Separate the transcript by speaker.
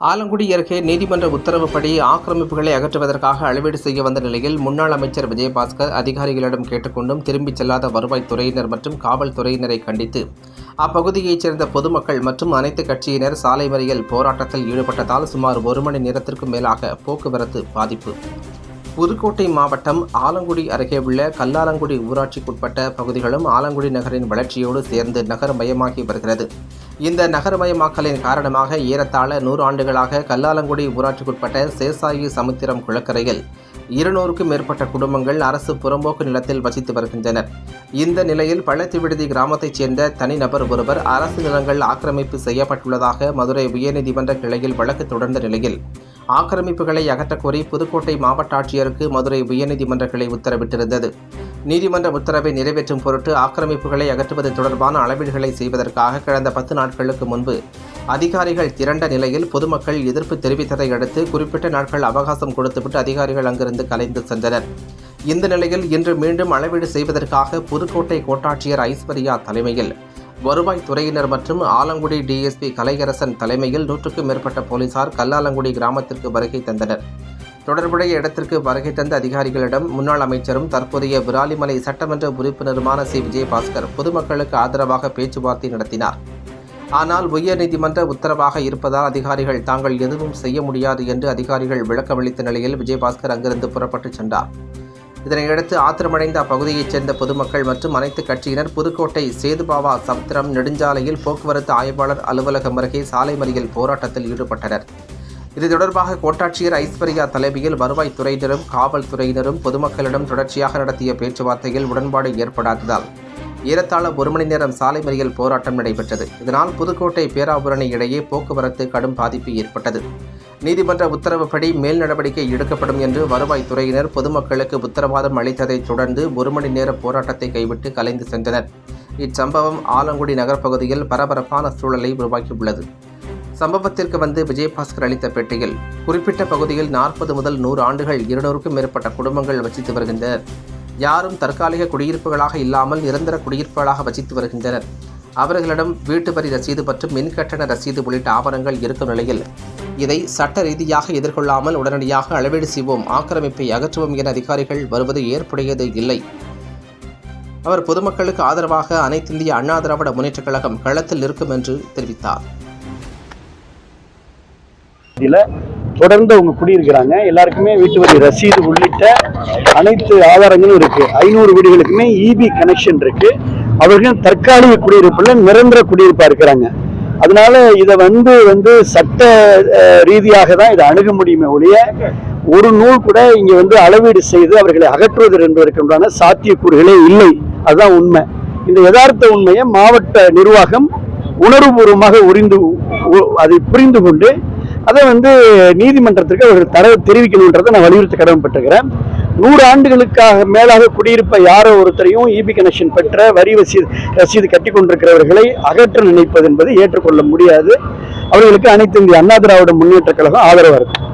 Speaker 1: ஆலங்குடி அருகே நீதிமன்ற உத்தரவுப்படி ஆக்கிரமிப்புகளை அகற்றுவதற்காக அளவீடு செய்ய வந்த நிலையில் முன்னாள் அமைச்சர் விஜயபாஸ்கர் அதிகாரிகளிடம் கேட்டுக்கொண்டும் திரும்பிச் செல்லாத வருவாய்த்துறையினர் மற்றும் காவல்துறையினரை கண்டித்து அப்பகுதியைச் சேர்ந்த பொதுமக்கள் மற்றும் அனைத்து கட்சியினர் சாலை மறியல் போராட்டத்தில் ஈடுபட்டதால் சுமார் 1 மணி நேரத்திற்கும் மேலாக போக்குவரத்து பாதிப்பு. புதுக்கோட்டை மாவட்டம் ஆலங்குடி அருகே உள்ள கல்லாலங்குடி ஊராட்சிக்குட்பட்ட பகுதிகளும் ஆலங்குடி நகரின் வளர்ச்சியோடு சேர்ந்து நகரமயமாகி வருகிறது. இந்த நகரமயமாக்கலின் காரணமாக ஏறத்தாழ 100 ஆண்டுகளாக கல்லாலங்குடி ஊராட்சிக்குட்பட்ட சேசாயி சமுத்திரம் குளக்கரையில் 200க்கும் மேற்பட்ட குடும்பங்கள் அரசு புறம்போக்கு நிலத்தில் வசித்து வருகின்றனர். இந்த நிலையில் பள்ளத்தி விடுதி கிராமத்தைச் சேர்ந்த தனிநபர் ஒருவர் அரசு நிலங்கள் ஆக்கிரமிப்பு செய்யப்பட்டுள்ளதாக மதுரை உயர்நீதிமன்ற கிளையில் வழக்கு தொடர்ந்த நிலையில் ஆக்கிரமிப்புகளை அகற்றக்கோரி புதுக்கோட்டை மாவட்ட ஆட்சியருக்கு மதுரை உயர்நீதிமன்ற கிளை உத்தரவிட்டிருந்தது. நீதிமன்ற உத்தரவை நிறைவேற்றும் பொருட்டு ஆக்கிரமிப்புகளை அகற்றுவது தொடர்பான அளவீடுகளை செய்வதற்காக கடந்த 10 நாட்களுக்கு முன்பு அதிகாரிகள் திரண்ட நிலையில் பொதுமக்கள் எதிர்ப்பு தெரிவித்ததை அடுத்து குறிப்பிட்ட நாட்கள் அவகாசம் கொடுத்துவிட்டு அதிகாரிகள் அங்கிருந்து கலைந்து சென்றனர். இந்த நிலையில் இன்று மீண்டும் அளவீடு செய்வதற்காக புதுக்கோட்டை கோட்டாட்சியர் ஐஸ்வர்யா தலைமையில் வருவாய்த்துறையினர் மற்றும் ஆலங்குடி டிஎஸ்பி கலையரசன் தலைமையில் 100க்கும் மேற்பட்ட போலீசார் கல்லாலங்குடி கிராமத்திற்கு வருகை தந்தனர். தொடர்புடைய இடத்திற்கு வருகை தந்த அதிகாரிகளிடம் முன்னாள் அமைச்சரும் தற்போதைய விராலிமலை சட்டமன்ற உறுப்பினருமான சி. விஜயபாஸ்கர் பொதுமக்களுக்கு ஆதரவாக பேச்சுவார்த்தை நடத்தினார். ஆனால் உயர்நீதிமன்ற உத்தரவாக இருப்பதால் அதிகாரிகள் தாங்கள் எதுவும் செய்ய முடியாது என்று அதிகாரிகள் விளக்கமளித்த நிலையில் விஜயபாஸ்கர் அங்கிருந்து புறப்பட்டு சென்றார். இதனையடுத்து ஆத்திரமடைந்த அப்பகுதியைச் சேர்ந்த பொதுமக்கள் மற்றும் அனைத்து கட்சியினர் புதுக்கோட்டை சேதுபாவா சமுத்திரம் நெடுஞ்சாலையில் போக்குவரத்து ஆய்வாளர் அலுவலகம் அருகே சாலை மறியல் போராட்டத்தில் ஈடுபட்டனர். இது தொடர்பாக கோட்டாட்சியர் ஐஸ்வர்யா தலைமையில் வருவாய்த்துறையினரும் காவல்துறையினரும் பொதுமக்களிடம் தொடர்ச்சியாக நடத்திய பேச்சுவார்த்தையில் உடன்பாடு ஏற்படாததால் ஏறத்தாழ 1 மணி நேரம் சாலை மறியல் போராட்டம் நடைபெற்றது. இதனால் புதுக்கோட்டை பேராவூரணி இடையே போக்குவரத்து கடும் பாதிப்பு ஏற்பட்டது. நீதிமன்ற உத்தரவுப்படி மேல் நடவடிக்கை எடுக்கப்படும் என்று வருவாய்த்துறையினர் பொதுமக்களுக்கு உத்தரவாதம் அளித்ததைத் தொடர்ந்து 1 மணி நேர போராட்டத்தை கைவிட்டு கலைந்து சென்றனர். இச்சம்பவம் ஆலங்குடி நகர்ப்பகுதியில் பரபரப்பான சூழலை உருவாக்கியுள்ளது. சம்பவத்திற்கு வந்து விஜயபாஸ்கர் அளித்த பேட்டியில் குறிப்பிட்ட பகுதியில் 40 முதல் 100 ஆண்டுகள் 200க்கும் மேற்பட்ட குடும்பங்கள் வசித்து வருகின்றனர். யாரும் தற்காலிக குடியிருப்புகளாக இல்லாமல் நிரந்தர குடியிருப்புகளாக வசித்து வருகின்றனர். அவர்களிடம் வீட்டு வரி ரசீது மற்றும் மின்கட்டண ரசீது உள்ளிட்ட ஆவணங்கள் இருக்கும் நிலையில் இதை சட்ட ரீதியாக எதிர்கொள்ளாமல் உடனடியாக அளவீடு செய்வோம், ஆக்கிரமிப்பை அகற்றுவோம் என அதிகாரிகள் வருவது ஏற்புடையது இல்லை. அவர் பொதுமக்களுக்கு ஆதரவாக அனைத்திந்திய அண்ணா திராவிட முன்னேற்றக் கழகம் களத்தில் இருக்கும் என்று தெரிவித்தார்.
Speaker 2: தொடர்ந்து அவங்க குடியிருக்கிறாங்க. எல்லாருக்குமே வீட்டு வரி ரசீது உள்ளிட்ட அனைத்து ஆதாரங்களும் இருக்கு. 500 வீடுகளுக்குமே இபி கனெக்ஷன் இருக்கு. அவர்கள் தற்காலிக குடியிருப்புல நிரந்தர குடியிருப்பா இருக்கிறாங்க. அதனால இதை வந்து சட்ட ரீதியாக தான் இதை அணுக முடியுமே ஒழிய ஒரு நூல் கூட இங்க அளவீடு செய்து அவர்களை அகற்றுவது என்பதற்குண்டான சாத்தியக்கூறுகளே இல்லை. அதுதான் உண்மை. இந்த யதார்த்த உண்மையை மாவட்ட நிர்வாகம் உணர்வுபூர்வமாக அதை புரிந்து கொண்டு அதை நீதிமன்றத்திற்கு அவர்கள் தெரிவிக்கணுன்றதை நான் வலியுறுத்த கடமைப்பட்டிருக்கிறேன். 100 ஆண்டுகளுக்காக மேலாக குடியிருப்ப யாரோ ஒருத்தரையும் இபி கனெக்ஷன் பெற்ற வரி ரசீது கட்டி கொண்டிருக்கிறவர்களை அகற்ற நினைப்பது என்பது ஏற்றுக்கொள்ள முடியாது. அவர்களுக்கு அனைத்து இந்திய அண்ணா திராவிட முன்னேற்ற கழகம் ஆதரவாக இருக்கு.